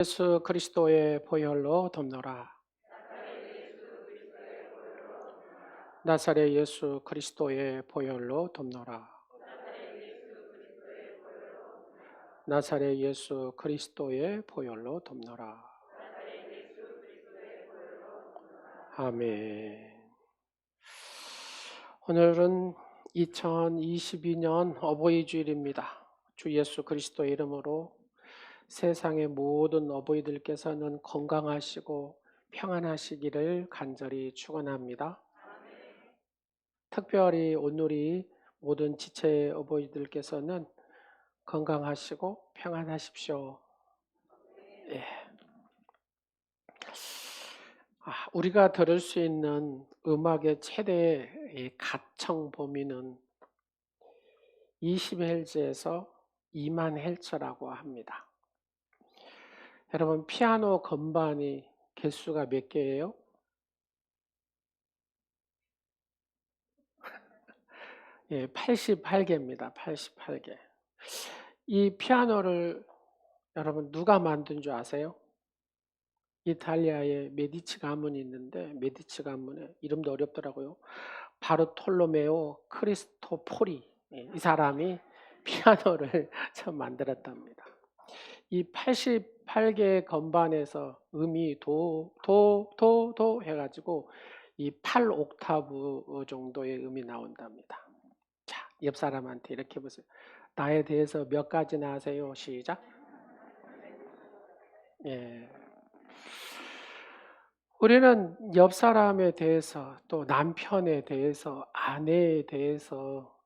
예수 그리스도의 보혈로 덮노라. 나사렛 예수 그리스도의 보혈로 덮노라. 나사렛 예수 그리스도의 보혈로 덮노라. 아멘. 오늘은 2022년 어버이 주일입니다. 주 예수 그리스도의 이름으로 세상의 모든 어버이들께서는 건강하시고 평안하시기를 간절히 축원합니다. 특별히 오늘이 모든 지체 어버이들께서는 건강하시고 평안하십시오. 예. 우리가 들을 수 있는 음악의 최대 가청 범위는 20Hz에서 2만 Hz라고 합니다. 여러분, 피아노 건반이 개수가 몇 개예요? 예, 88개입니다. 88개. 이 피아노를 여러분 누가 만든 줄 아세요? 이탈리아의 메디치 가문이 있는데 메디치 가문의 이름도 어렵더라고요. 바르톨로메오 크리스토포리, 이 사람이 피아노를 처음 만들었답니다. 이 88개의 건반에서 음이 도 해가지고 이 8옥타브 정도의 음이 나온답니다. 자, 옆 사람한테 이렇게 보세요. 나에 대해서 몇 가지나 아세요? 시작. 예. 우리는 옆 사람에 대해서 또 남편에 대해서 아내에 대해서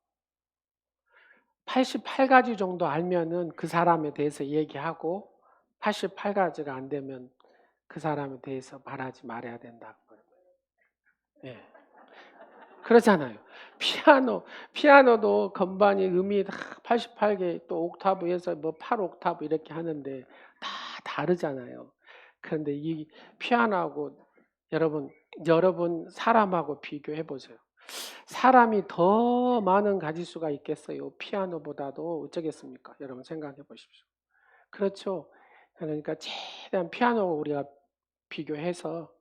88가지 정도 알면은 그 사람에 대해서 얘기하고 88가지가 안 되면 그 사람에 대해서 말하지 말아야 된다고. 예. 그렇잖아요. 피아노도 건반이 음이 다 88개 또 옥타브에서 뭐 8옥타브 이렇게 하는데 다 다르잖아요. 그런데 이 피아노하고 여러분 사람하고 비교해 보세요. 사람이 더 많은 가지수가 있겠어요. 피아노보다도 어쩌겠습니까? 여러분 생각해 보십시오. 그렇죠. 그러니까 최대한 피아노 우리가 비교해서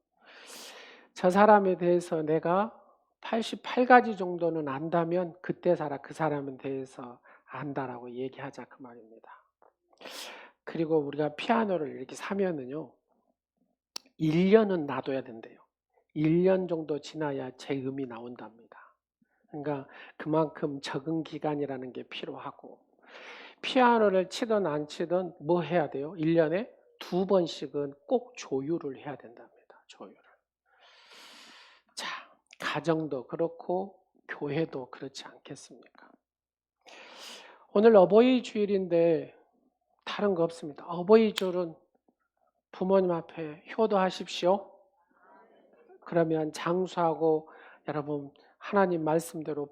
저 사람에 대해서 내가 88가지 정도는 안다면 그때 그 사람에 대해서 안다라고 얘기하자 그 말입니다. 그리고 우리가 피아노를 이렇게 사면은요. 1년은 놔둬야 된대요. 1년 정도 지나야 제 음이 나온답니다. 그러니까 그만큼 적응 기간이라는 게 필요하고 피아노를 치든 안 치든 뭐 해야 돼요? 1년에 2번씩은 꼭 조율을 해야 된답니다. 조율을. 자, 가정도 그렇고 교회도 그렇지 않겠습니까? 오늘 어버이 주일인데 다른 거 없습니다. 어버이 주일은 부모님 앞에 효도하십시오. 그러면 장수하고 여러분 하나님 말씀대로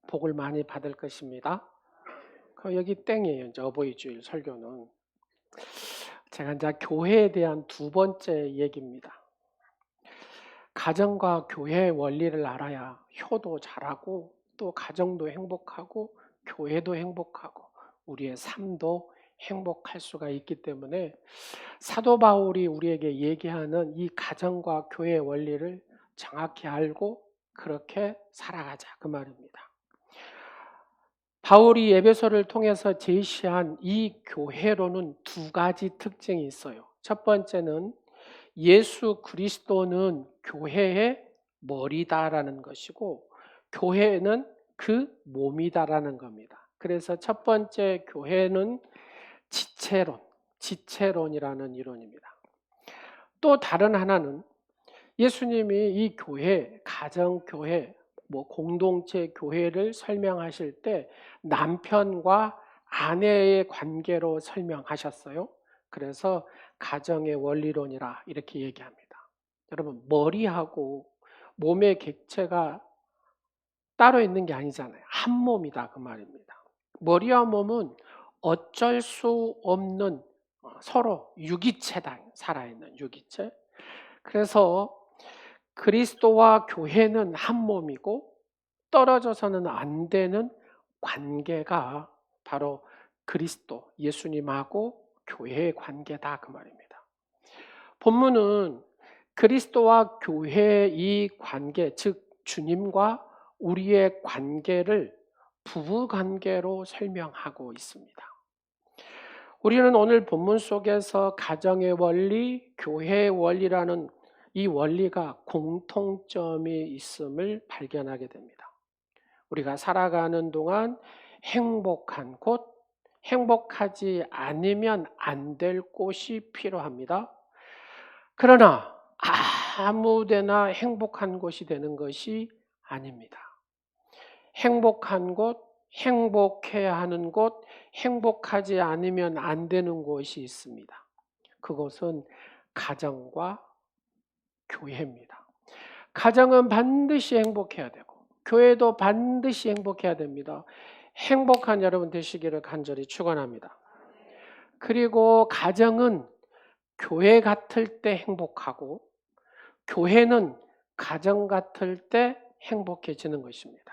복을 많이 받을 것입니다. 여기 땡이에요. 이제 어버이 주일 설교는. 제가 이제 교회에 대한 두 번째 얘기입니다. 가정과 교회의 원리를 알아야 효도 잘하고 또 가정도 행복하고 교회도 행복하고 우리의 삶도 행복할 수가 있기 때문에 사도 바울이 우리에게 얘기하는 이 가정과 교회의 원리를 정확히 알고 그렇게 살아가자 그 말입니다. 바울이 에베소를 통해서 제시한 이 교회로는 두 가지 특징이 있어요. 첫 번째는 예수 그리스도는 교회의 머리다라는 것이고 교회는 그 몸이다라는 겁니다. 그래서 첫 번째 교회는 지체론이라는 이론입니다. 또 다른 하나는 예수님이 이 교회, 가정교회, 공동체 교회를 설명하실 때 남편과 아내의 관계로 설명하셨어요. 그래서 가정의 원리론이라 이렇게 얘기합니다. 여러분, 머리하고 몸의 객체가 따로 있는 게 아니잖아요. 한 몸이다 그 말입니다. 머리와 몸은 어쩔 수 없는 서로 유기체다. 살아있는 유기체. 그래서 그리스도와 교회는 한 몸이고 떨어져서는 안 되는 관계가 바로 그리스도, 예수님하고 교회의 관계다 그 말입니다. 본문은 그리스도와 교회의 이 관계, 즉 주님과 우리의 관계를 부부 관계로 설명하고 있습니다. 우리는 오늘 본문 속에서 가정의 원리, 교회의 원리라는 이 원리가 공통점이 있음을 발견하게 됩니다. 우리가 살아가는 동안 행복한 곳, 행복하지 않으면 안 될 곳이 필요합니다. 그러나 아무데나 행복한 곳이 되는 것이 아닙니다. 행복한 곳, 행복해야 하는 곳, 행복하지 않으면 안 되는 곳이 있습니다. 그것은 가정과 교회입니다. 가정은 반드시 행복해야 되고 교회도 반드시 행복해야 됩니다. 행복한 여러분 되시기를 간절히 축원합니다. 그리고 가정은 교회 같을 때 행복하고 교회는 가정 같을 때 행복해지는 것입니다.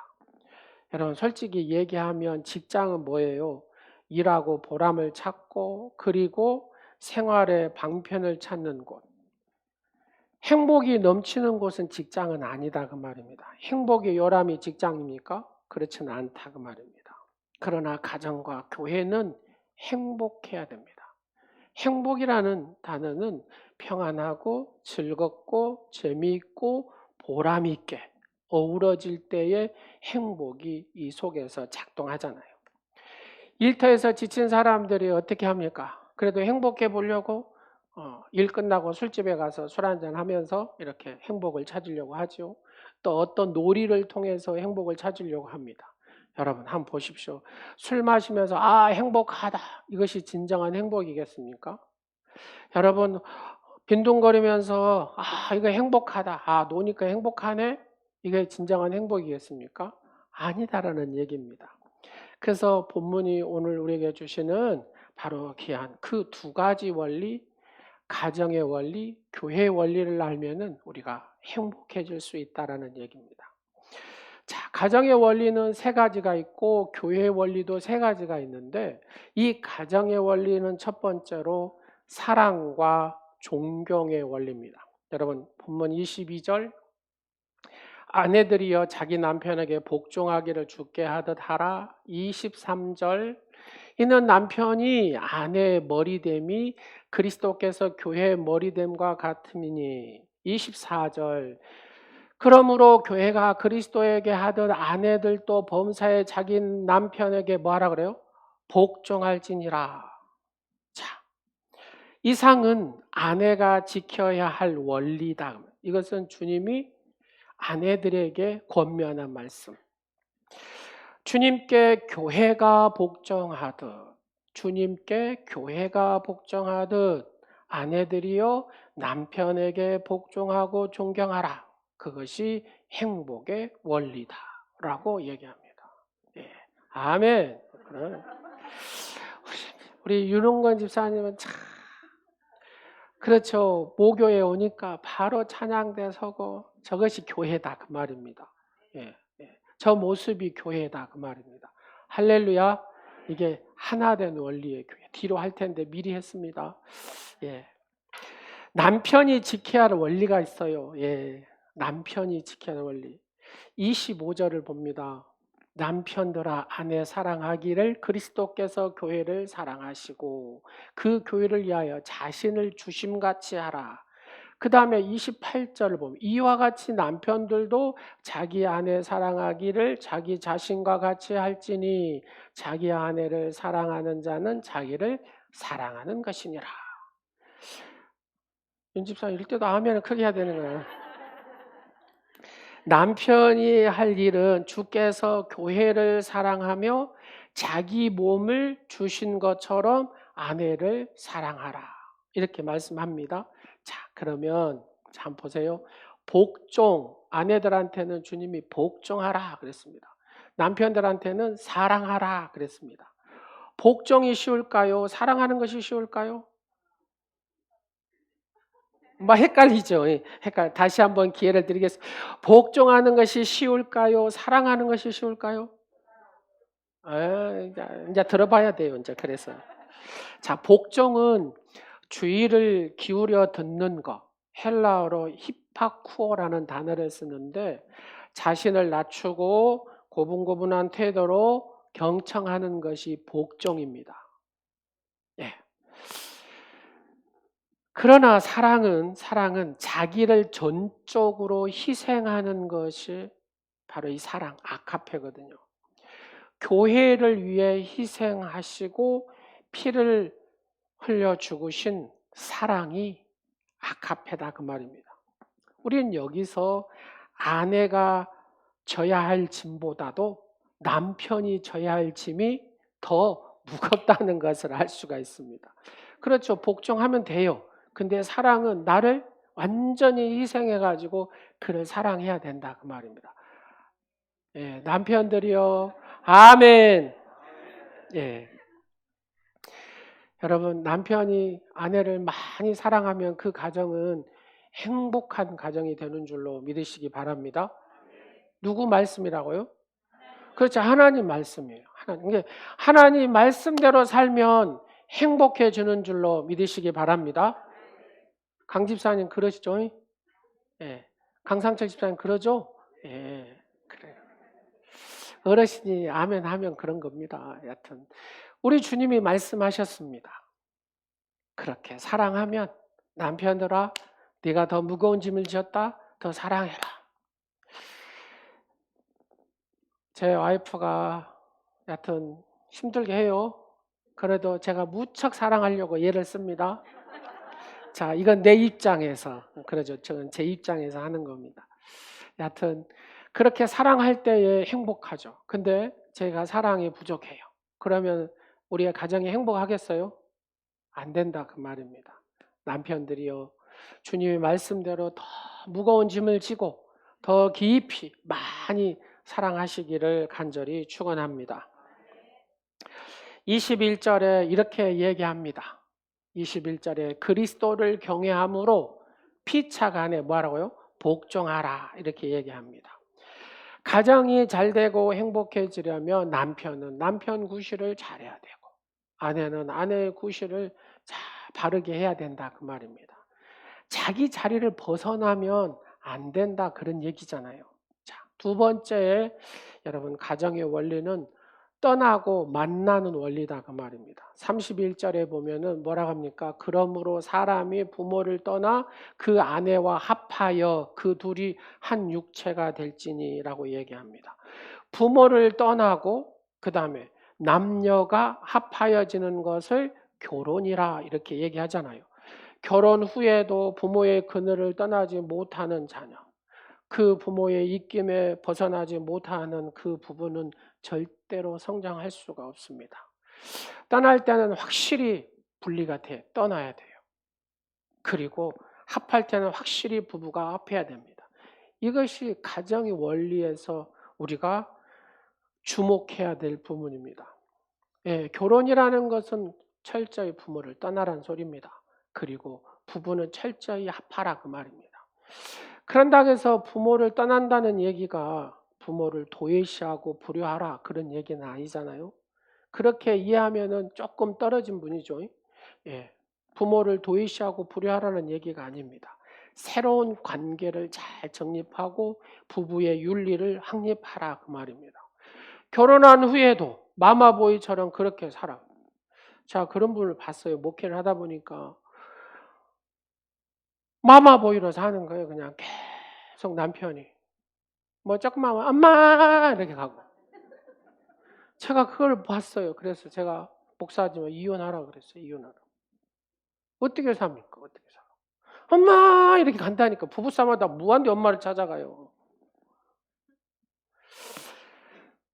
여러분 솔직히 얘기하면 직장은 뭐예요? 일하고 보람을 찾고 그리고 생활의 방편을 찾는 곳. 행복이 넘치는 곳은 직장은 아니다 그 말입니다. 행복의 요람이 직장입니까? 그렇지는 않다 그 말입니다. 그러나 가정과 교회는 행복해야 됩니다. 행복이라는 단어는 평안하고 즐겁고 재미있고 보람있게 어우러질 때의 행복이 이 속에서 작동하잖아요. 일터에서 지친 사람들이 어떻게 합니까? 그래도 행복해 보려고 일 끝나고 술집에 가서 술 한잔 하면서 이렇게 행복을 찾으려고 하죠. 또 어떤 놀이를 통해서 행복을 찾으려고 합니다. 여러분 한번 보십시오. 술 마시면서 행복하다. 이것이 진정한 행복이겠습니까? 여러분 빈둥거리면서 이거 행복하다. 노니까 행복하네. 이게 진정한 행복이겠습니까? 아니다라는 얘기입니다. 그래서 본문이 오늘 우리에게 주시는 바로 귀한 그 두 가지 원리, 가정의 원리, 교회의 원리를 알면은 우리가 행복해질 수 있다라는 얘기입니다. 자, 가정의 원리는 세 가지가 있고 교회의 원리도 세 가지가 있는데 이 가정의 원리는 첫 번째로 사랑과 존경의 원리입니다. 여러분 본문 22절 아내들이여 자기 남편에게 복종하기를 주께 하듯 하라. 23절 이는 남편이 아내의 머리됨이 그리스도께서 교회의 머리됨과 같음이니. 24절 그러므로 교회가 그리스도에게 하듯 아내들도 범사에 자기 남편에게 뭐하라 그래요? 복종할지니라. 자, 이상은 아내가 지켜야 할 원리다. 이것은 주님이 아내들에게 권면한 말씀. 주님께 교회가 복종하듯 주님께 교회가 복종하듯 아내들이여 남편에게 복종하고 존경하라. 그것이 행복의 원리다라고 얘기합니다. 예. 아멘. 우리 윤홍건 집사님은 참 그렇죠. 모교에 오니까 바로 찬양대 서고 저것이 교회다 그 말입니다. 예, 예. 저 모습이 교회다 그 말입니다. 할렐루야. 이게 하나된 원리의 교회. 뒤로 할 텐데 미리 했습니다. 예. 남편이 지켜야 할 원리가 있어요. 예. 남편이 지켜야 할 원리. 25절을 봅니다. 남편들아 아내 사랑하기를 그리스도께서 교회를 사랑하시고 그 교회를 위하여 자신을 주심같이 하라. 그 다음에 28절을 보면 이와 같이 남편들도 자기 아내 사랑하기를 자기 자신과 같이 할지니 자기 아내를 사랑하는 자는 자기를 사랑하는 것이니라. 윤집사 이럴 때도 아멘을 크게 해야 되는 거예요. 남편이 할 일은 주께서 교회를 사랑하며 자기 몸을 주신 것처럼 아내를 사랑하라. 이렇게 말씀합니다. 자, 그러면 한번 보세요. 복종, 아내들한테는 주님이 복종하라 그랬습니다. 남편들한테는 사랑하라 그랬습니다. 복종이 쉬울까요? 사랑하는 것이 쉬울까요? 헷갈리죠. 다시 한번 기회를 드리겠습니다. 복종하는 것이 쉬울까요? 사랑하는 것이 쉬울까요? 이제 들어봐야 돼요. 이제 그래서 자, 복종은 주의를 기울여 듣는 것, 헬라어로 히파쿠오라는 단어를 쓰는데 자신을 낮추고 고분고분한 태도로 경청하는 것이 복종입니다. 예. 그러나 사랑은 자기를 전적으로 희생하는 것이 바로 이 사랑, 아카페거든요. 교회를 위해 희생하시고 피를 흘려 죽으신 사랑이 아카페다 그 말입니다. 우리는 여기서 아내가 져야 할 짐보다도 남편이 져야 할 짐이 더 무겁다는 것을 알 수가 있습니다. 그렇죠. 복종하면 돼요. 근데 사랑은 나를 완전히 희생해가지고 그를 사랑해야 된다 그 말입니다. 예, 남편들이요. 아멘. 예. 여러분, 남편이 아내를 많이 사랑하면 그 가정은 행복한 가정이 되는 줄로 믿으시기 바랍니다. 누구 말씀이라고요? 그렇죠. 하나님 말씀이에요. 하나님 말씀대로 살면 행복해지는 줄로 믿으시기 바랍니다. 강 집사님 그러시죠? 예. 강상철 집사님 그러죠? 예. 그래요. 어르신이 아멘 하면 그런 겁니다. 여튼 우리 주님이 말씀하셨습니다. 그렇게 사랑하면 남편들아 네가 더 무거운 짐을 지었다. 더 사랑해라. 제 와이프가 여튼 힘들게 해요. 그래도 제가 무척 사랑하려고 예를 씁니다. 자, 이건 내 입장에서 그러죠. 저는 제 입장에서 하는 겁니다. 여튼 그렇게 사랑할 때에 행복하죠. 근데 제가 사랑이 부족해요. 그러면 우리의 가정이 행복하겠어요? 안 된다 그 말입니다. 남편들이요. 주님의 말씀대로 더 무거운 짐을 지고 더 깊이 많이 사랑하시기를 간절히 축원합니다. 21절에 이렇게 얘기합니다. 21절에 그리스도를 경외함으로 피차간에 뭐하라고요? 복종하라 이렇게 얘기합니다. 가정이 잘 되고 행복해지려면 남편은 남편 구실을 잘해야 되고 아내는 아내의 구실을 바르게 해야 된다 그 말입니다. 자기 자리를 벗어나면 안 된다 그런 얘기잖아요. 자, 두 번째 여러분 가정의 원리는 떠나고 만나는 원리다 그 말입니다. 31절에 보면은 뭐라고 합니까? 그러므로 사람이 부모를 떠나 그 아내와 합하여 그 둘이 한 육체가 될지니라고 얘기합니다. 부모를 떠나고 그 다음에 남녀가 합하여지는 것을 결혼이라 이렇게 얘기하잖아요. 결혼 후에도 부모의 그늘을 떠나지 못하는 자녀, 그 부모의 입김에 벗어나지 못하는 그 부부는 절대로 성장할 수가 없습니다. 떠날 때는 확실히 분리가 돼, 떠나야 돼요. 그리고 합할 때는 확실히 부부가 합해야 됩니다. 이것이 가정의 원리에서 우리가 주목해야 될 부분입니다. 예, 결혼이라는 것은 철저히 부모를 떠나라는 소리입니다. 그리고 부부는 철저히 합하라 그 말입니다. 그런다고 해서 부모를 떠난다는 얘기가 부모를 도외시하고 불효하라 그런 얘기는 아니잖아요. 그렇게 이해하면은 조금 떨어진 분이죠. 예, 부모를 도외시하고 불효하라는 얘기가 아닙니다. 새로운 관계를 잘 정립하고 부부의 윤리를 확립하라 그 말입니다. 결혼한 후에도 마마보이처럼 그렇게 살아. 자, 그런 분을 봤어요. 목회를 하다 보니까 마마보이로 사는 거예요. 그냥 계속 남편이 뭐 조금만 엄마 이렇게 가고. 제가 그걸 봤어요. 그래서 제가 목사지만 이혼하라 그랬어요. 이혼하라. 어떻게 삽니까? 어떻게 살아? 엄마 이렇게 간다니까. 부부싸움하다 무한대 엄마를 찾아가요.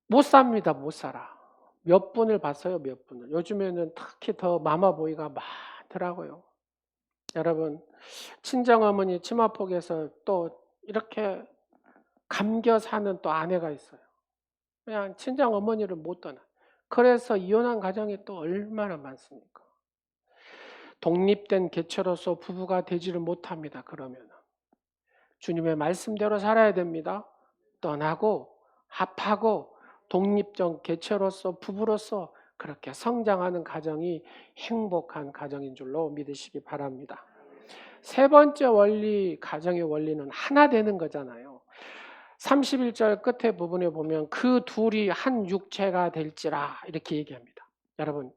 못 삽니다. 못 살아. 몇 분을 봤어요. 몇 분을. 요즘에는 특히 더 마마보이가 많더라고요. 여러분 친정어머니 치마폭에서 또 이렇게 감겨 사는 또 아내가 있어요. 그냥 친정어머니를 못 떠나. 그래서 이혼한 가정이 또 얼마나 많습니까? 독립된 개체로서 부부가 되지를 못합니다. 그러면 주님의 말씀대로 살아야 됩니다. 떠나고 합하고 독립적 개체로서 부부로서 그렇게 성장하는 가정이 행복한 가정인 줄로 믿으시기 바랍니다. 세 번째 원리, 가정의 원리는 하나 되는 거잖아요. 31절 끝에 부분에 보면 그 둘이 한 육체가 될지라 이렇게 얘기합니다. 여러분,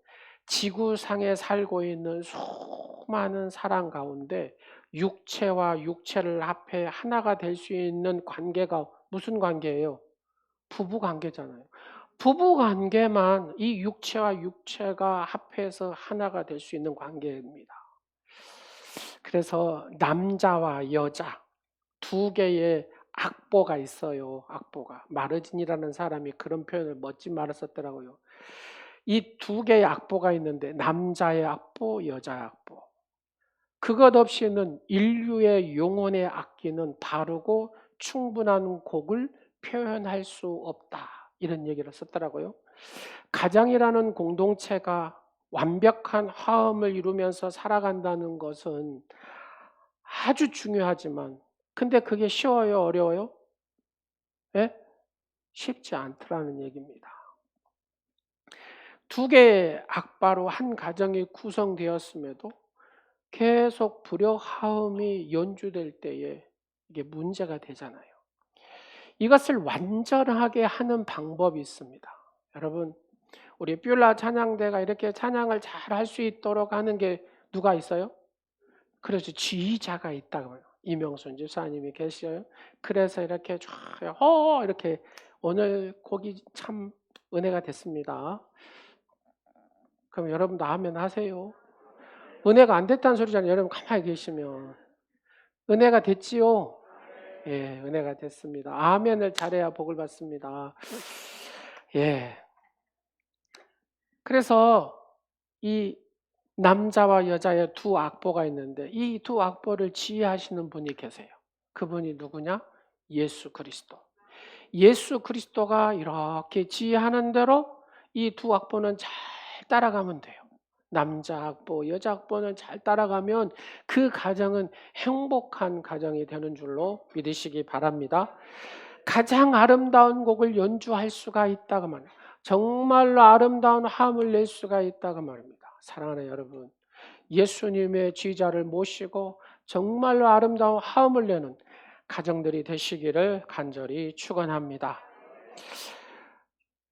지구상에 살고 있는 수많은 사람 가운데 육체와 육체를 합해 하나가 될 수 있는 관계가 무슨 관계예요? 부부 관계잖아요. 부부 관계만 이 육체와 육체가 합해서 하나가 될 수 있는 관계입니다. 그래서 남자와 여자 두 개의 악보가 있어요. 악보가. 마르진이라는 사람이 그런 표현을 멋진 말을 썼더라고요. 이 두 개의 악보가 있는데 남자의 악보, 여자의 악보. 그것 없이는 인류의 영혼의 악기는 바르고 충분한 곡을 표현할 수 없다. 이런 얘기를 썼더라고요. 가정이라는 공동체가 완벽한 화음을 이루면서 살아간다는 것은 아주 중요하지만 근데 그게 쉬워요? 어려워요? 예? 쉽지 않더라는 얘기입니다. 두 개의 악바로 한 가정이 구성되었음에도 계속 불협화음이 연주될 때에 이게 문제가 되잖아요. 이것을 완전하게 하는 방법이 있습니다. 여러분, 우리 뷸라 찬양대가 이렇게 찬양을 잘 할 수 있도록 하는 게 누가 있어요? 그래서 지휘자가 있다고요. 이명순 집사님이 계셔요. 그래서 이렇게 쫙 이렇게 오늘 곡이 참 은혜가 됐습니다. 그럼 여러분도 아멘 하세요. 은혜가 안 됐다는 소리잖아요. 여러분 가만히 계시면 은혜가 됐지요. 예, 은혜가 됐습니다. 아멘을 잘해야 복을 받습니다. 예. 그래서 이 남자와 여자의 두 악보가 있는데 이 두 악보를 지휘하시는 분이 계세요. 그분이 누구냐? 예수 그리스도. 예수 그리스도가 이렇게 지휘하는 대로 이 두 악보는 잘 따라가면 돼요. 남자 악보, 여자 악보는 잘 따라가면 그 가정은 행복한 가정이 되는 줄로 믿으시기 바랍니다. 가장 아름다운 곡을 연주할 수가 있다고 말합니다. 정말로 아름다운 화음을 낼 수가 있다고 말합니다. 사랑하는 여러분, 예수님의 지휘자를 모시고 정말로 아름다운 화음을 내는 가정들이 되시기를 간절히 축원합니다.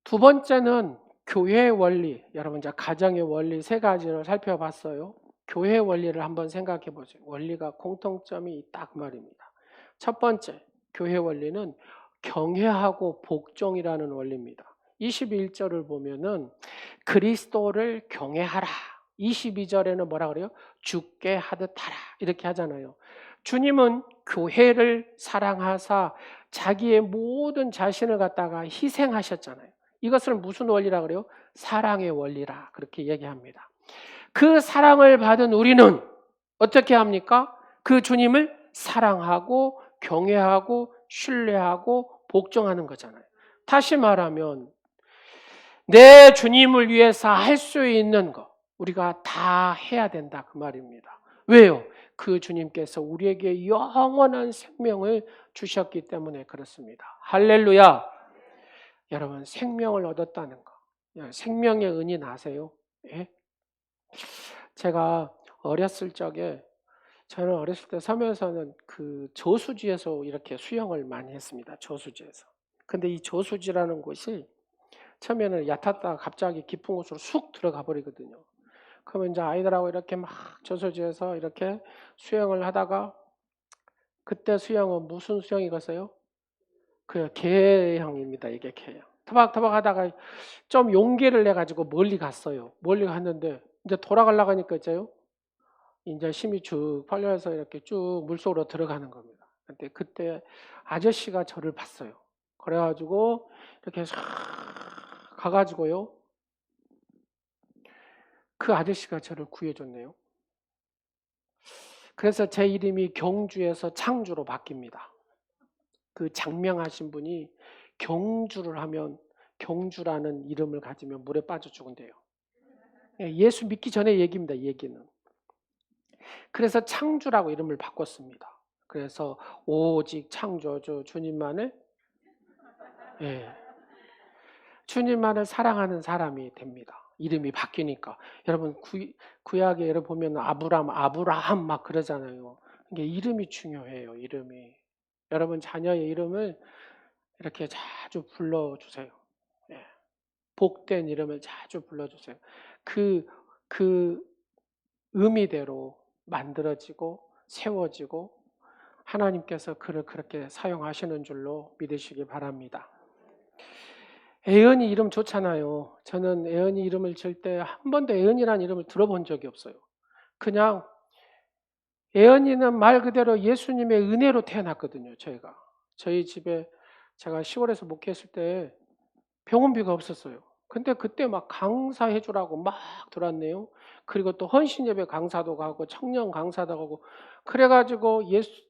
두 번째는 교회의 원리, 여러분 이제 가정의 원리 세 가지를 살펴봤어요. 교회의 원리를 한번 생각해 보세요. 원리가 공통점이 있다 그 말입니다. 첫 번째, 교회 원리는 경외하고 복종이라는 원리입니다. 21절을 보면은 그리스도를 경외하라. 22절에는 뭐라 그래요? 주께 하듯 하라. 이렇게 하잖아요. 주님은 교회를 사랑하사 자기의 모든 자신을 갖다가 희생하셨잖아요. 이것을 무슨 원리라 그래요? 사랑의 원리라 그렇게 얘기합니다. 그 사랑을 받은 우리는 어떻게 합니까? 그 주님을 사랑하고 경외하고 신뢰하고 복종하는 거잖아요. 다시 말하면 내 주님을 위해서 할 수 있는 거 우리가 다 해야 된다 그 말입니다. 왜요? 그 주님께서 우리에게 영원한 생명을 주셨기 때문에 그렇습니다. 할렐루야. 여러분 생명을 얻었다는 거, 생명의 은인 아세요? 예? 제가 어렸을 적에 저는 어렸을 때 섬에서는 그 저수지에서 이렇게 수영을 많이 했습니다. 저수지에서. 근데 이 저수지라는 곳이 처음에는 얕았다가 갑자기 깊은 곳으로 쑥 들어가 버리거든요. 그러면 이제 아이들하고 이렇게 막 저수지에서 이렇게 수영을 하다가 그때 수영은 무슨 수영이겠어요? 그 개형입니다. 이게 개형. 터박터박 하다가 좀 용기를 내 가지고 멀리 갔어요. 멀리 갔는데 이제 돌아가려고 하니까 있죠. 이제 힘이 쭉 풀려서 이렇게 쭉 물속으로 들어가는 겁니다. 근데 그때 아저씨가 저를 봤어요. 그래가지고 이렇게 싹 가가지고요. 그 아저씨가 저를 구해줬네요. 그래서 제 이름이 경주에서 창주로 바뀝니다. 그 장명하신 분이 경주를 하면 경주라는 이름을 가지면 물에 빠져 죽은대요. 예수 믿기 전에 얘기입니다. 얘기는. 그래서 창주라고 이름을 바꿨습니다. 그래서 오직 창조주 주님만을 주님만을 사랑하는 사람이 됩니다. 이름이 바뀌니까. 여러분 구약에 여러분 보면 아브라함 막 그러잖아요. 이게 이름이 중요해요. 이름이. 여러분 자녀의 이름을 이렇게 자주 불러주세요. 예. 복된 이름을 자주 불러주세요. 그 의미대로 만들어지고 세워지고 하나님께서 그를 그렇게 사용하시는 줄로 믿으시기 바랍니다. 애은이 이름 좋잖아요. 저는 애은이 이름을 질 때 한 번도 애은이라는 이름을 들어본 적이 없어요. 그냥 애은이는 말 그대로 예수님의 은혜로 태어났거든요. 저희 집에 제가 시골에서 목회했을 때 병원비가 없었어요. 근데 그때 막 강사해 주라고 막 들었네요. 그리고 또 헌신예배 강사도 가고 청년 강사도 가고 그래가지고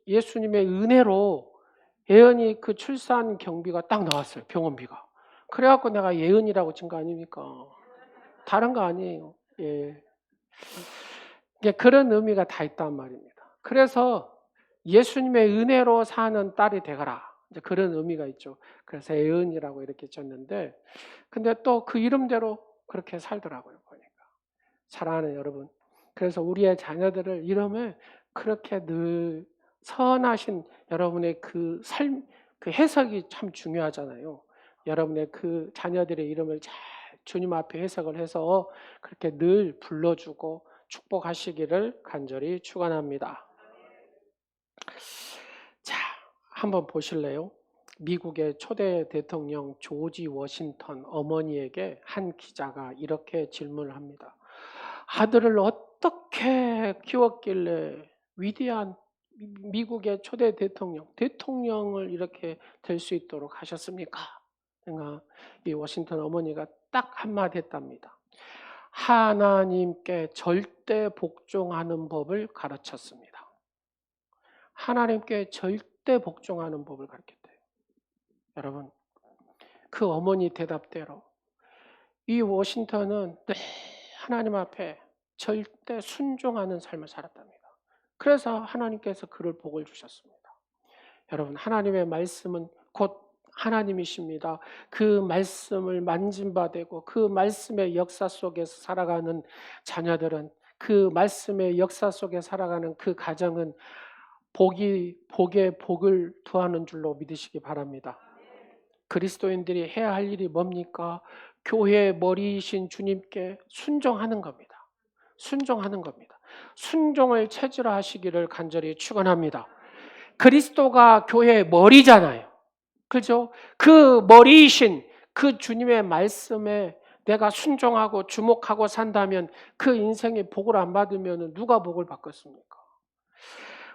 예수님의 은혜로 예은이 그 출산 경비가 딱 나왔어요. 병원비가. 그래갖고 내가 예은이라고 친 거 아닙니까? 다른 거 아니에요. 예. 이게 그런 의미가 다 있단 말입니다. 그래서 예수님의 은혜로 사는 딸이 되거라. 이제 그런 의미가 있죠. 그래서 예은이라고 이렇게 졌는데, 근데 또 그 이름대로 그렇게 살더라고요, 보니까. 사랑하는 여러분. 그래서 우리의 자녀들을 이름을 그렇게 늘 선하신 여러분의 그 해석이 참 중요하잖아요. 여러분의 그 자녀들의 이름을 잘 주님 앞에 해석을 해서 그렇게 늘 불러주고 축복하시기를 간절히 축원합니다. 자, 한번 보실래요? 미국의 초대 대통령 조지 워싱턴 어머니에게 한 기자가 이렇게 질문을 합니다. 아들을 어떻게 키웠길래 위대한 미국의 초대 대통령을 이렇게 될 수 있도록 하셨습니까? 그러니까 이 워싱턴 어머니가 딱 한마디 했답니다. 하나님께 절대 복종하는 법을 가르쳤습니다. 하나님께 절대 복종하는 법을 가르쳤대요. 여러분, 그 어머니 대답대로 이 워싱턴은 늘 하나님 앞에 절대 순종하는 삶을 살았답니다. 그래서 하나님께서 그를 복을 주셨습니다. 여러분, 하나님의 말씀은 곧 하나님이십니다. 그 말씀을 만진바되고 그 말씀의 역사 속에서 살아가는 자녀들은, 그 말씀의 역사 속에 살아가는 그 가정은 복에 복을 더하는 줄로 믿으시기 바랍니다. 그리스도인들이 해야 할 일이 뭡니까? 교회의 머리이신 주님께 순종하는 겁니다. 순종하는 겁니다. 순종을 체질화 하시기를 간절히 축원합니다. 그리스도가 교회의 머리잖아요. 그죠? 그 머리이신 그 주님의 말씀에 내가 순종하고 주목하고 산다면 그 인생의 복을 안 받으면 누가 복을 받겠습니까?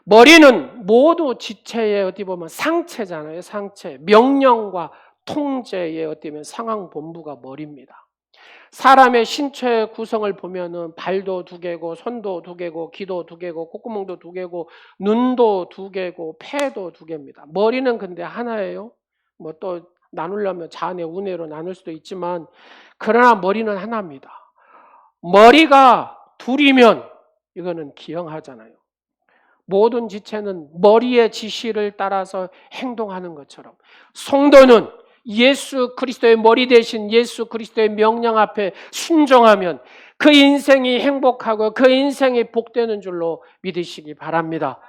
머리는 모두 지체의 어디 보면 상체잖아요. 상체. 명령과 통제의 어디 보면 상황 본부가 머리입니다. 사람의 신체 구성을 보면은 발도 2개고 손도 2개고 귀도 2개고 콧구멍도 2개고 눈도 2개고 폐도 2개입니다. 머리는 근데 하나예요. 뭐 또 나누려면 자네 운해로 나눌 수도 있지만 그러나 머리는 하나입니다. 머리가 둘이면 이거는 기형하잖아요. 모든 지체는 머리의 지시를 따라서 행동하는 것처럼 성도는 예수 그리스도의 머리 대신 예수 그리스도의 명령 앞에 순종하면 그 인생이 행복하고 그 인생이 복되는 줄로 믿으시기 바랍니다.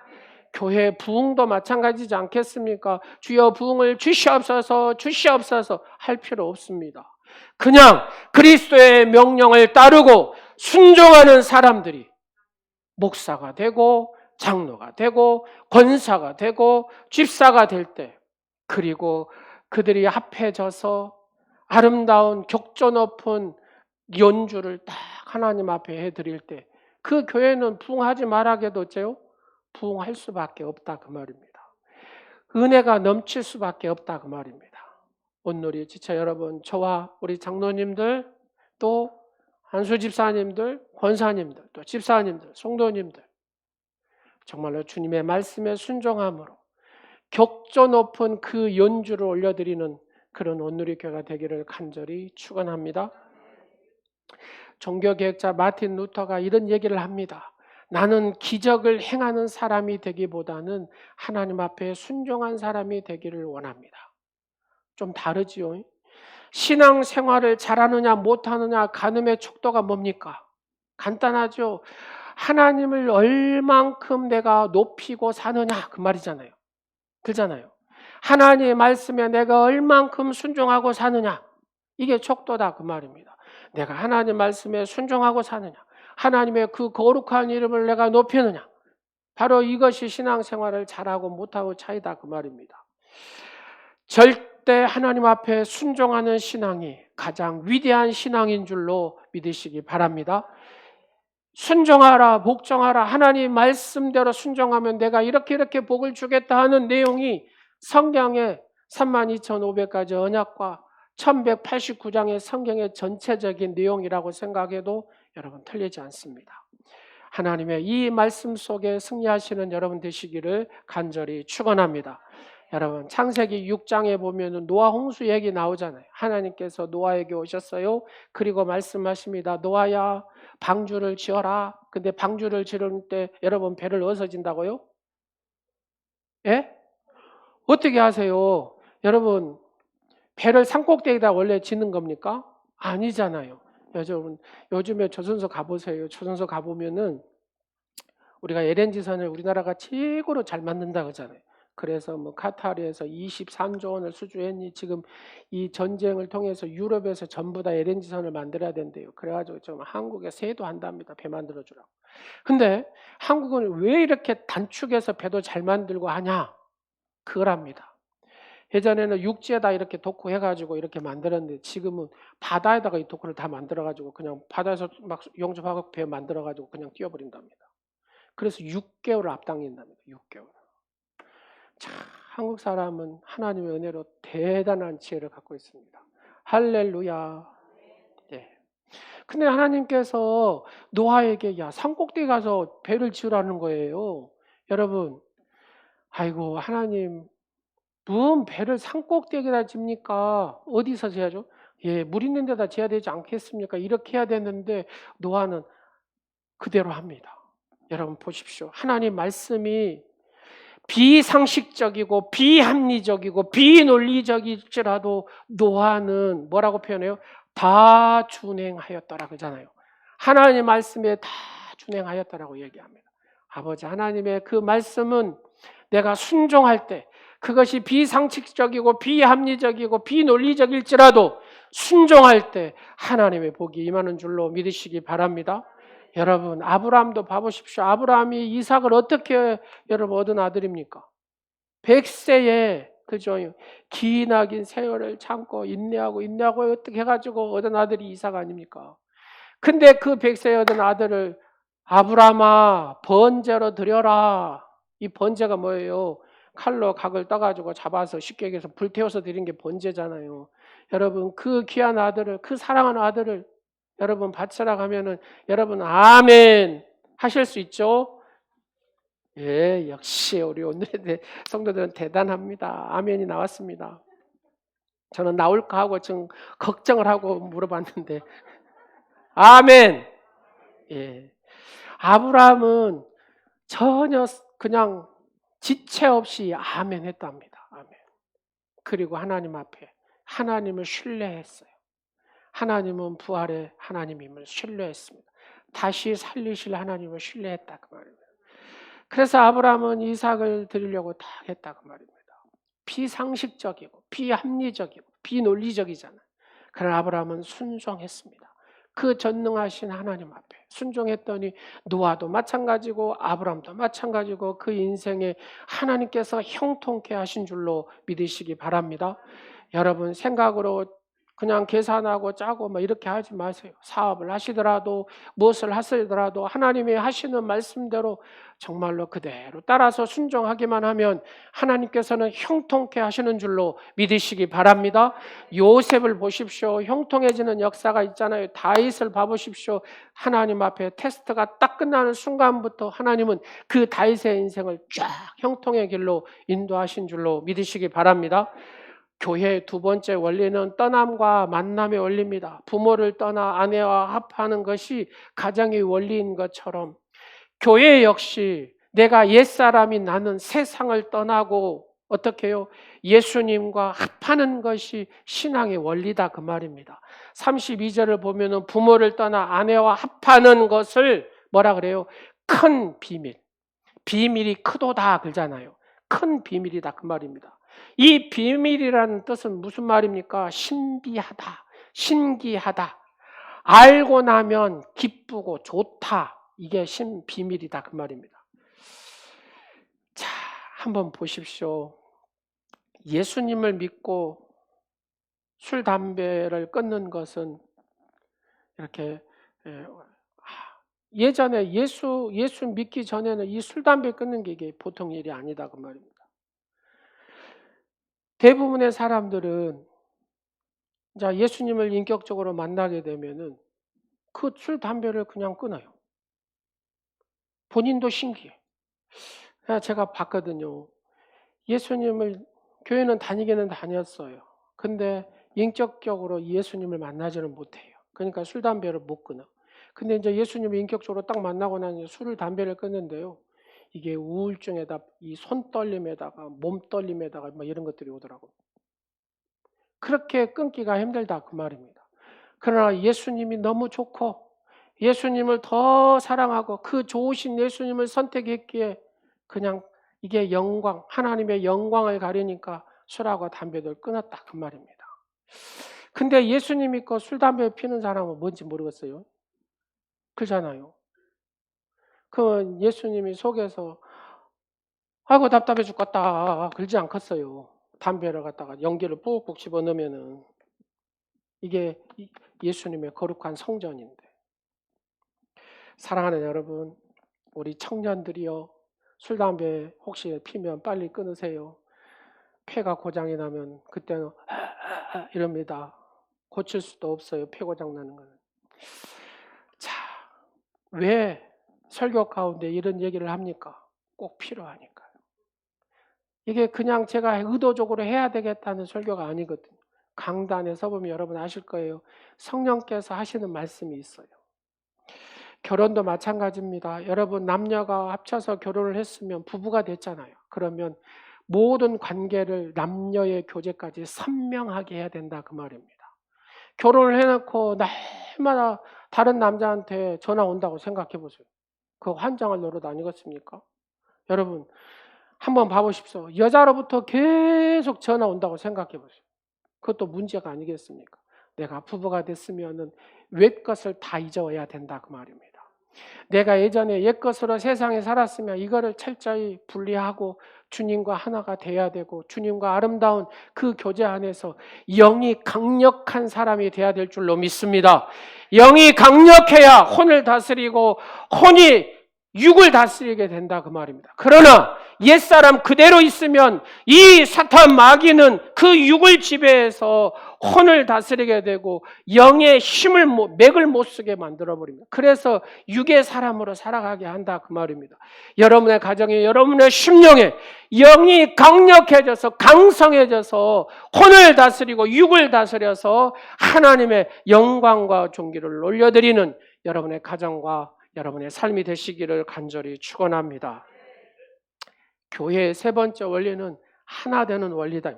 교회 부흥도 마찬가지지 않겠습니까? 주여 부흥을 주시옵소서 주시옵소서 할 필요 없습니다. 그냥 그리스도의 명령을 따르고 순종하는 사람들이 목사가 되고 장로가 되고 권사가 되고 집사가 될 때, 그리고 그들이 합해져서 아름다운 격조 높은 연주를 딱 하나님 앞에 해드릴 때 그 교회는 부흥하지 말아게도 어째요? 부흥할 수밖에 없다 그 말입니다. 은혜가 넘칠 수밖에 없다 그 말입니다. 오늘이 지체 여러분, 저와 우리 장로님들, 또 한수 집사님들, 권사님들, 또 집사님들, 성도님들, 정말로 주님의 말씀에 순종함으로 격조 높은 그 연주를 올려드리는 그런 온누리 교회가 되기를 간절히 축원합니다. 종교개혁자 마틴 루터가 이런 얘기를 합니다. 나는 기적을 행하는 사람이 되기보다는 하나님 앞에 순종한 사람이 되기를 원합니다. 좀 다르지요. 신앙생활을 잘하느냐 못하느냐 가늠의 척도가 뭡니까? 간단하죠. 하나님을 얼만큼 내가 높이고 사느냐 그 말이잖아요. 그렇잖아요. 하나님의 말씀에 내가 얼만큼 순종하고 사느냐 이게 척도다 그 말입니다. 내가 하나님 말씀에 순종하고 사느냐, 하나님의 그 거룩한 이름을 내가 높이느냐, 바로 이것이 신앙생활을 잘하고 못하고 차이다 그 말입니다. 절대 하나님 앞에 순종하는 신앙이 가장 위대한 신앙인 줄로 믿으시기 바랍니다. 순종하라, 복종하라, 하나님 말씀대로 순종하면 내가 이렇게 복을 주겠다 하는 내용이 성경의 32,500가지 언약과 1189장의 성경의 전체적인 내용이라고 생각해도 여러분 틀리지 않습니다. 하나님의 이 말씀 속에 승리하시는 여러분 되시기를 간절히 축원합니다. 여러분 창세기 6장에 보면 노아 홍수 얘기 나오잖아요. 하나님께서 노아에게 오셨어요. 그리고 말씀하십니다. 노아야 방주를 지어라. 근데 방주를 지을 때 여러분 배를 어디서 진다고요? 예? 어떻게 하세요? 여러분 배를 산꼭대기에다 원래 짓는 겁니까? 아니잖아요. 요즘에 조선소 가보세요. 조선소 가보면은 우리가 LNG선을 우리나라가 최고로 잘 만든다 그러잖아요. 그래서 뭐 카타르에서 23조 원을 수주했니 지금 이 전쟁을 통해서 유럽에서 전부 다 LNG선을 만들어야 된대요. 그래가지고 좀 한국에 세도 한답니다. 배 만들어주라고. 근데 한국은 왜 이렇게 단축해서 배도 잘 만들고 하냐? 그거랍니다. 예전에는 육지에다 이렇게 도크 해가지고 이렇게 만들었는데 지금은 바다에다가 이 도크를 다 만들어가지고 그냥 바다에서 막 용접하고 배 만들어가지고 그냥 띄워버린답니다. 그래서 6개월을 앞당긴답니다. 6개월. 자, 한국 사람은 하나님의 은혜로 대단한 지혜를 갖고 있습니다. 할렐루야. 네. 근데 하나님께서 노아에게 야 산꼭대기 가서 배를 지으라는 거예요. 여러분, 아이고 하나님 무슨 배를 산꼭대기에다 집니까? 어디서 지어야죠? 예, 물 있는 데다 지어야 되지 않겠습니까? 이렇게 해야 되는데 노아는 그대로 합니다. 여러분 보십시오. 하나님 말씀이 비상식적이고 비합리적이고 비논리적일지라도 노아는 뭐라고 표현해요? 다 준행하였더라 그러잖아요. 하나님 말씀에 다 준행하였다라고 얘기합니다. 아버지 하나님의 그 말씀은 내가 순종할 때 그것이 비상식적이고 비합리적이고 비논리적일지라도 순종할 때 하나님의 복이 임하는 줄로 믿으시기 바랍니다. 여러분 아브라함도 봐보십시오. 아브라함이 이삭을 어떻게 여러분 얻은 아들입니까? 100세에 그죠? 기나긴 세월을 참고 인내하고 어떻게 해가지고 얻은 아들이 이삭 아닙니까? 근데 그 100세에 얻은 아들을 아브라함아 번제로 드려라. 이 번제가 뭐예요? 칼로 각을 떠가지고 잡아서 쉽게 얘기해서 불태워서 드린 게 번제잖아요. 여러분 그 귀한 아들을 그 사랑하는 아들을 여러분 바치라 하면은 여러분 아멘 하실 수 있죠? 예, 역시 우리 오늘의 성도들은 대단합니다. 아멘이 나왔습니다. 저는 나올까 하고 좀 걱정을 하고 물어봤는데 아멘. 예, 아브라함은 전혀 그냥 지체 없이 아멘 했답니다. 아멘. 그리고 하나님 앞에 하나님을 신뢰했어요. 하나님은 부활의 하나님임을 신뢰했습니다. 다시 살리실 하나님을 신뢰했다 그 말입니다. 그래서 아브라함은 이삭을 드리려고 다 했다 그 말입니다. 비상식적이고 비합리적이고 비논리적이잖아요. 그러나 아브라함은 순종했습니다. 그 전능하신 하나님 앞에 순종했더니 노아도 마찬가지고 아브라함도 마찬가지고 그 인생에 하나님께서 형통케 하신 줄로 믿으시기 바랍니다. 여러분 생각으로 그냥 계산하고 짜고 뭐 이렇게 하지 마세요. 사업을 하시더라도 무엇을 하시더라도 하나님이 하시는 말씀대로 정말로 그대로 따라서 순종하기만 하면 하나님께서는 형통케 하시는 줄로 믿으시기 바랍니다. 요셉을 보십시오. 형통해지는 역사가 있잖아요. 다윗을 봐보십시오. 하나님 앞에 테스트가 딱 끝나는 순간부터 하나님은 그 다윗의 인생을 쫙 형통의 길로 인도하신 줄로 믿으시기 바랍니다. 교회의 두 번째 원리는 떠남과 만남의 원리입니다. 부모를 떠나 아내와 합하는 것이 가정의 원리인 것처럼 교회 역시 내가 옛사람인 나는 세상을 떠나고 어떻게 해요? 예수님과 합하는 것이 신앙의 원리다 그 말입니다. 32절을 보면은 부모를 떠나 아내와 합하는 것을 뭐라 그래요? 큰 비밀. 비밀이 크도다 그러잖아요. 큰 비밀이다 그 말입니다. 이 비밀이라는 뜻은 무슨 말입니까? 신비하다, 신기하다, 알고 나면 기쁘고 좋다. 이게 비밀이다 그 말입니다. 자, 한번 보십시오. 예수님을 믿고 술, 담배를 끊는 것은 이렇게 예전에 예수 믿기 전에는 이 술, 담배 끊는 게 이게 보통 일이 아니다 그 말입니다. 대부분의 사람들은 자 예수님을 인격적으로 만나게 되면은 그 술, 담배를 그냥 끊어요. 본인도 신기해. 제가 봤거든요. 예수님을 교회는 다니기는 다녔어요. 근데 인격적으로 예수님을 만나지는 못해요. 그러니까 술, 담배를 못 끊어. 근데 이제 예수님을 인격적으로 딱 만나고 나니 술을, 담배를 끊는데요. 이게 우울증에다 이 손 떨림에다가 몸 떨림에다가 막 이런 것들이 오더라고요. 그렇게 끊기가 힘들다 그 말입니다. 그러나 예수님이 너무 좋고 예수님을 더 사랑하고 그 좋으신 예수님을 선택했기에 그냥 이게 영광, 하나님의 영광을 가리니까 술하고 담배를 끊었다 그 말입니다. 근데 예수님 믿고 술, 담배 피는 사람은 뭔지 모르겠어요. 그렇잖아요. 그러면 예수님이 속에서 아이고 답답해 죽겠다 그러지 않겠어요. 담배를 갖다가 연기를 푹푹 집어넣으면은 이게 예수님의 거룩한 성전인데. 사랑하는 여러분, 우리 청년들이요. 술, 담배 혹시 피면 빨리 끊으세요. 폐가 고장이 나면 그때는 이럽니다. 고칠 수도 없어요. 폐 고장 나는 거는. 자, 왜 설교 가운데 이런 얘기를 합니까? 꼭 필요하니까요. 이게 그냥 제가 의도적으로 해야 되겠다는 설교가 아니거든요. 강단에 서보면 여러분 아실 거예요. 성령께서 하시는 말씀이 있어요. 결혼도 마찬가지입니다. 여러분 남녀가 합쳐서 결혼을 했으면 부부가 됐잖아요. 그러면 모든 관계를 남녀의 교제까지 선명하게 해야 된다 그 말입니다. 결혼을 해놓고 날마다 다른 남자한테 전화 온다고 생각해 보세요. 그 환장할 노릇 아니겠습니까? 여러분 한번 봐보십시오. 여자로부터 계속 전화 온다고 생각해 보세요. 그것도 문제가 아니겠습니까? 내가 부부가 됐으면은 옛 것을 다 잊어야 된다 그 말입니다. 내가 예전에 옛 것으로 세상에 살았으면 이거를 철저히 분리하고 주님과 하나가 돼야 되고 주님과 아름다운 그 교제 안에서 영이 강력한 사람이 돼야 될 줄로 믿습니다. 영이 강력해야 혼을 다스리고 혼이 육을 다스리게 된다 그 말입니다. 그러나 옛사람 그대로 있으면 이 사탄 마귀는 그 육을 지배해서 혼을 다스리게 되고 영의 힘을 맥을 못 쓰게 만들어버립니다. 그래서 육의 사람으로 살아가게 한다 그 말입니다. 여러분의 가정에 여러분의 심령에 영이 강력해져서 강성해져서 혼을 다스리고 육을 다스려서 하나님의 영광과 존귀를 올려드리는 여러분의 가정과 여러분의 삶이 되시기를 간절히 축원합니다. 교회의 세 번째 원리는 하나 되는 원리다.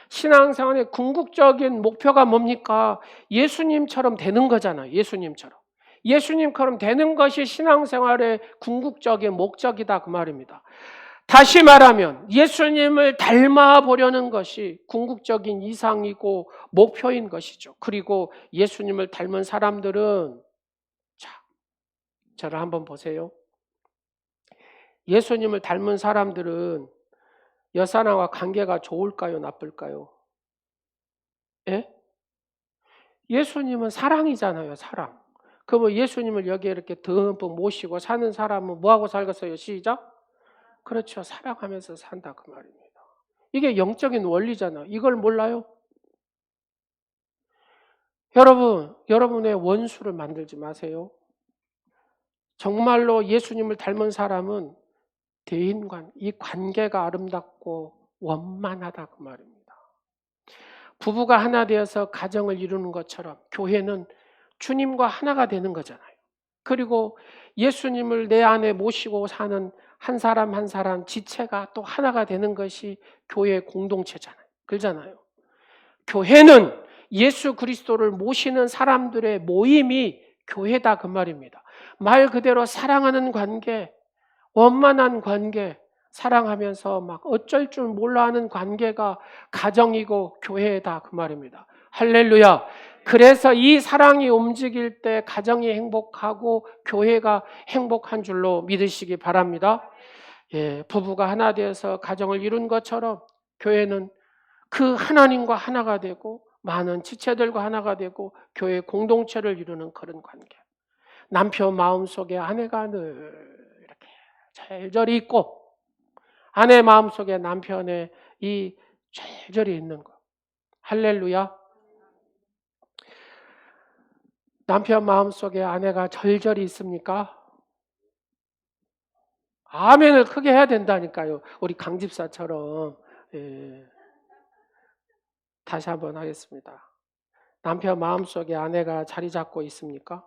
신앙생활의 궁극적인 목표가 뭡니까? 예수님처럼 되는 거잖아요. 예수님처럼 되는 것이 신앙생활의 궁극적인 목적이다 그 말입니다. 다시 말하면 예수님을 닮아 보려는 것이 궁극적인 이상이고 목표인 것이죠. 그리고 예수님을 닮은 사람들은 저를 한번 보세요. 예수님을 닮은 사람들은 여사나와 관계가 좋을까요? 나쁠까요? 예? 예수님은 사랑이잖아요. 사랑. 그럼 예수님을 여기에 이렇게 듬뿍 모시고 사는 사람은 뭐하고 살겠어요? 시작? 그렇죠. 사랑하면서 산다 그 말입니다. 이게 영적인 원리잖아요. 이걸 몰라요? 여러분, 여러분의 원수를 만들지 마세요. 정말로 예수님을 닮은 사람은 대인관, 이 관계가 아름답고 원만하다 그 말입니다. 부부가 하나 되어서 가정을 이루는 것처럼 교회는 주님과 하나가 되는 거잖아요. 그리고 예수님을 내 안에 모시고 사는 한 사람 한 사람 지체가 또 하나가 되는 것이 교회 공동체잖아요. 그러잖아요. 교회는 예수 그리스도를 모시는 사람들의 모임이 교회다 그 말입니다. 말 그대로 사랑하는 관계, 원만한 관계, 사랑하면서 막 어쩔 줄 몰라 하는 관계가 가정이고 교회다 그 말입니다. 할렐루야. 그래서 이 사랑이 움직일 때 가정이 행복하고 교회가 행복한 줄로 믿으시기 바랍니다. 예, 부부가 하나 되어서 가정을 이룬 것처럼 교회는 그 하나님과 하나가 되고 많은 지체들과 하나가 되고 교회 공동체를 이루는 그런 관계. 남편 마음속에 아내가 늘 이렇게 절절히 있고 아내 마음속에 남편의 이 절절히 있는 것. 할렐루야. 남편 마음속에 아내가 절절히 있습니까? 아멘을 크게 해야 된다니까요. 우리 강 집사처럼. 예. 다시 한번 하겠습니다. 남편 마음속에 아내가 자리 잡고 있습니까?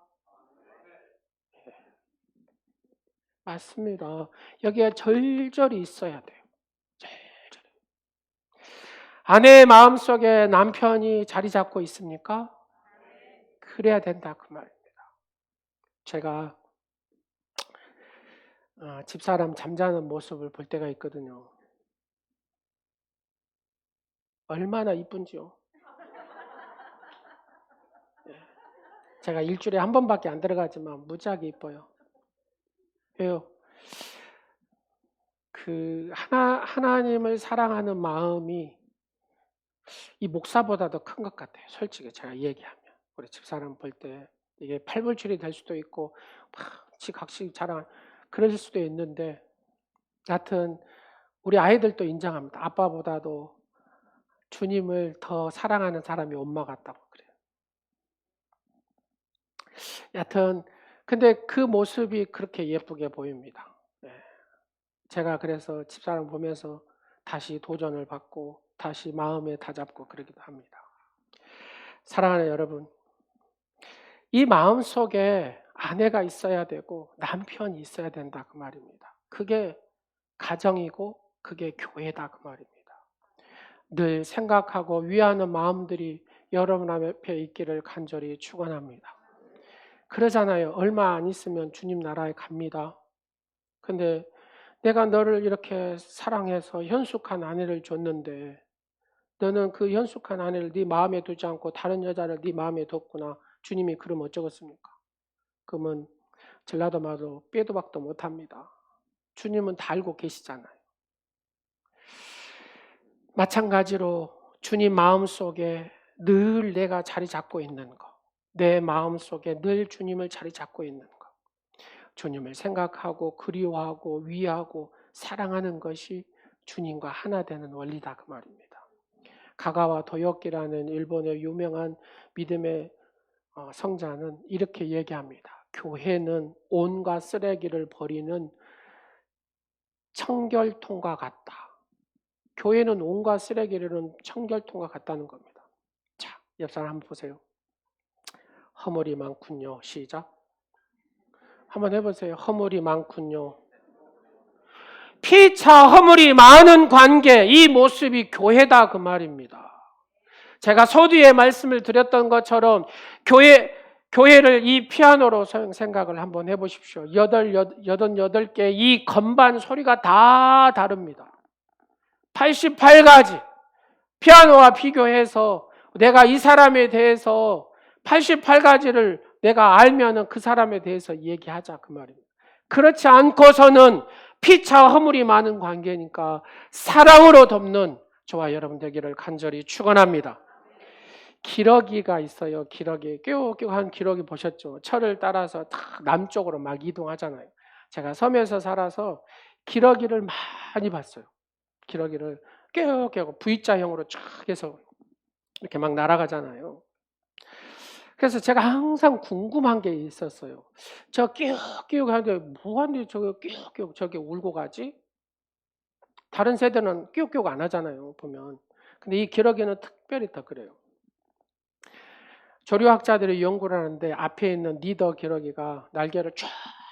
맞습니다. 여기에 절절히 있어야 돼요. 절절히. 아내의 마음속에 남편이 자리 잡고 있습니까? 그래야 된다 그 말입니다. 제가 집사람 잠자는 모습을 볼 때가 있거든요. 얼마나 이쁜지요. 제가 일주일에 한 번밖에 안 들어가지만 무지하게 이뻐요. 왜요? 그 하나님을 사랑하는 마음이 이 목사보다도 큰 것 같아요. 솔직히 제가 얘기하면. 우리 집사람 볼 때 이게 팔불출이 될 수도 있고 막 지각식 자랑 그럴 수도 있는데 여하튼 우리 아이들도 인정합니다. 아빠보다도 주님을 더 사랑하는 사람이 엄마 같다고 그래요. 여하튼 근데 그 모습이 그렇게 예쁘게 보입니다. 예. 제가 그래서 집사람 보면서 다시 도전을 받고 다시 마음에 다잡고 그러기도 합니다. 사랑하는 여러분, 이 마음 속에 아내가 있어야 되고 남편이 있어야 된다 그 말입니다. 그게 가정이고 그게 교회다 그 말입니다. 늘 생각하고 위하는 마음들이 여러분 앞에 있기를 간절히 축원합니다. 그러잖아요. 얼마 안 있으면 주님 나라에 갑니다. 근데 내가 너를 이렇게 사랑해서 현숙한 아내를 줬는데 너는 그 현숙한 아내를 네 마음에 두지 않고 다른 여자를 네 마음에 뒀구나. 주님이 그러면 어쩌겠습니까? 그러면 전라도 말로 빼도 박도 못합니다. 주님은 다 알고 계시잖아요. 마찬가지로 주님 마음속에 늘 내가 자리 잡고 있는 거, 내 마음속에 늘 주님을 자리 잡고 있는 거, 주님을 생각하고 그리워하고 위하고 사랑하는 것이 주님과 하나 되는 원리다 그 말입니다. 가가와 도요키라는 일본의 유명한 믿음의 성자는 이렇게 얘기합니다. 교회는 온갖 쓰레기를 버리는 청결통과 같다. 교회는 온갖 쓰레기를 청결통과 같다는 겁니다. 자, 옆 사람 한번 보세요. 허물이 많군요. 시작. 한번 해보세요. 허물이 많군요. 피차 허물이 많은 관계, 이 모습이 교회다 그 말입니다. 제가 서두에 말씀을 드렸던 것처럼 교회를 이 피아노로 생각을 한번 해보십시오. 88개 이 건반 소리가 다 다릅니다. 88가지. 피아노와 비교해서 내가 이 사람에 대해서 88가지를 내가 알면은 그 사람에 대해서 얘기하자 그 말입니다. 그렇지 않고서는 피차 허물이 많은 관계니까 사랑으로 덮는 저와 여러분 되기를 간절히 축원합니다. 기러기가 있어요. 기러기. 뾰족한 기러기 보셨죠? 철을 따라서 다 남쪽으로 막 이동하잖아요. 제가 섬에서 살아서 기러기를 많이 봤어요. 기러기를 껴 V자형으로 쫙 해서 이렇게 막 날아가잖아요. 그래서 제가 항상 궁금한 게 있었어요. 저 끼우끼우 하는데 뭐하는데 저거 끼우끼우 저게 울고 가지? 다른 새들은 끼우끼우 안 하잖아요. 보면. 근데 이 기러기는 특별히 더 그래요. 조류학자들이 연구를 하는데 앞에 있는 니더 기러기가 날개를 쫙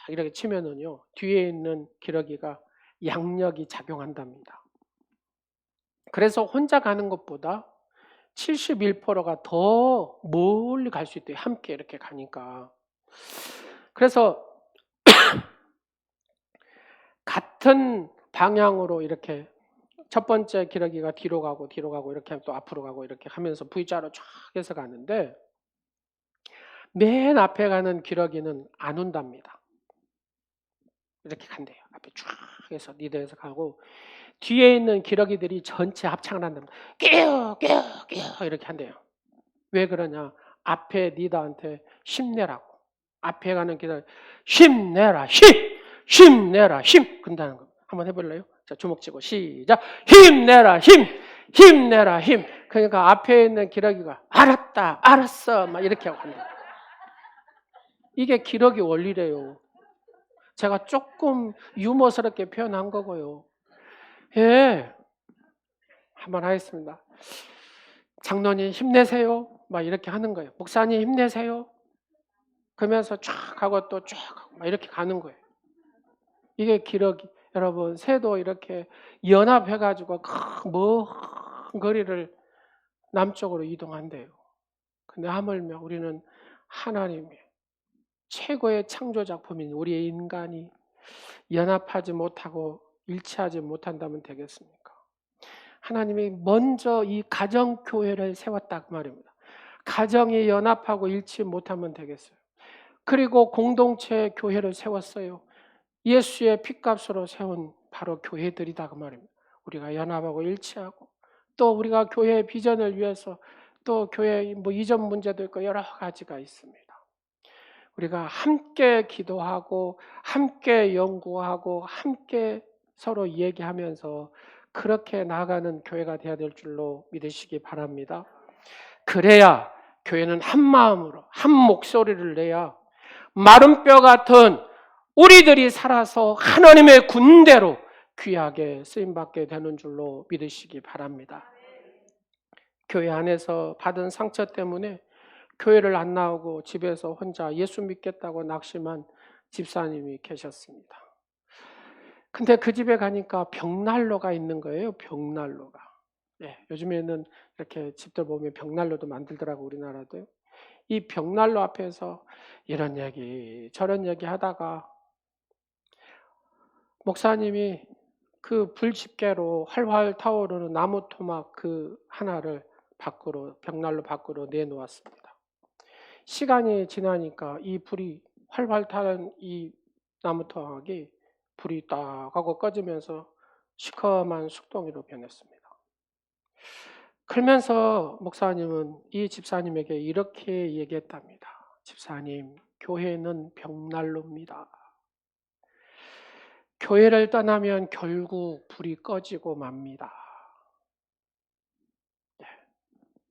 이렇게 치면은요. 뒤에 있는 기러기가 양력이 작용한답니다. 그래서 혼자 가는 것보다 71%가 더 멀리 갈 수 있대요. 함께 이렇게 가니까. 그래서 같은 방향으로 이렇게 첫 번째 기러기가 뒤로 가고 이렇게 하면 또 앞으로 가고 이렇게 하면서 V자로 쫙 해서 가는데 맨 앞에 가는 기러기는 안 온답니다. 이렇게 간대요. 앞에 쫙 해서 리더해서 가고 뒤에 있는 기러기들이 전체 합창을 한답니다. 끼어 끼어 끼어 이렇게 한대요. 왜 그러냐? 앞에 리더한테 힘내라고. 앞에 가는 기러기 힘내라 힘내라 힘 근다는 거. 한번 해볼래요? 자, 주먹 쥐고 시작. 힘내라 힘내라 힘. 그러니까 앞에 있는 기러기가 알았다 알았어 막 이렇게 하고 한다. 이게 기러기 원리래요. 제가 조금 유머스럽게 표현한 거고요. 예, 한번 하겠습니다. 장로님 힘내세요. 막 이렇게 하는 거예요. 목사님 힘내세요. 그러면서 쫙 하고 또 쫙 하고 막 이렇게 가는 거예요. 이게 기러기. 여러분 새도 이렇게 연합해가지고 먼 거리를 남쪽으로 이동한대요. 근데 하물며 우리는 하나님의 최고의 창조 작품인 우리의 인간이 연합하지 못하고 일치하지 못한다면 되겠습니까? 하나님이 먼저 이 가정교회를 세웠다 그 말입니다. 가정이 연합하고 일치 못하면 되겠어요. 그리고 공동체 교회를 세웠어요. 예수의 핏값으로 세운 바로 교회들이다 그 말입니다. 우리가 연합하고 일치하고 또 우리가 교회의 비전을 위해서 또 교회 뭐 이전 문제도 있고 여러 가지가 있습니다. 우리가 함께 기도하고 함께 연구하고 함께 서로 얘기하면서 그렇게 나아가는 교회가 되어야 될 줄로 믿으시기 바랍니다. 그래야 교회는 한 마음으로 한 목소리를 내야 마른 뼈 같은 우리들이 살아서 하나님의 군대로 귀하게 쓰임받게 되는 줄로 믿으시기 바랍니다. 교회 안에서 받은 상처 때문에 교회를 안 나오고 집에서 혼자 예수 믿겠다고 낙심한 집사님이 계셨습니다. 근데 그 집에 가니까 벽난로가 있는 거예요. 벽난로가. 네, 요즘에는 이렇게 집들 보면 벽난로도 만들더라고 우리나라도요. 이 벽난로 앞에서 이런 얘기 저런 얘기 하다가 목사님이 그 불집게로 활활 타오르는 나무 토막 그 하나를 밖으로 벽난로 밖으로 내놓았습니다. 시간이 지나니까 이 불이 활활 타는 이 나무 토막이 불이 딱 하고 꺼지면서 시커먼 쑥덩이로 변했습니다. 그러면서 목사님은 이 집사님에게 이렇게 얘기했답니다. 집사님, 교회는 벽난로입니다. 교회를 떠나면 결국 불이 꺼지고 맙니다. 네.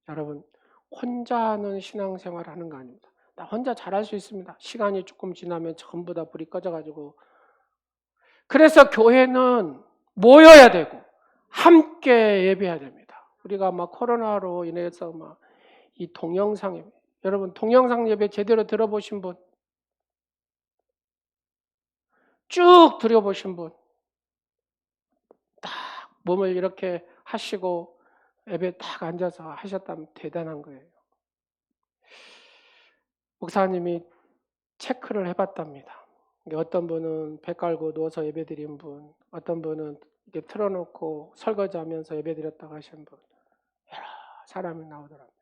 여러분, 혼자 하는 신앙생활 하는 거 아닙니다. 나 혼자 잘할 수 있습니다. 시간이 조금 지나면 전부 다 불이 꺼져가지고. 그래서 교회는 모여야 되고 함께 예배해야 됩니다. 우리가 막 코로나로 인해서 막 이 동영상 예배, 여러분 동영상 예배 제대로 들어보신 분, 쭉 들어보신 분, 딱 몸을 이렇게 하시고 예배 딱 앉아서 하셨다면 대단한 거예요. 목사님이 체크를 해봤답니다. 어떤 분은 배 깔고 누워서 예배드린 분, 어떤 분은 이렇게 틀어놓고 설거지하면서 예배드렸다고 하신 분, 여러 사람이 나오더랍니다.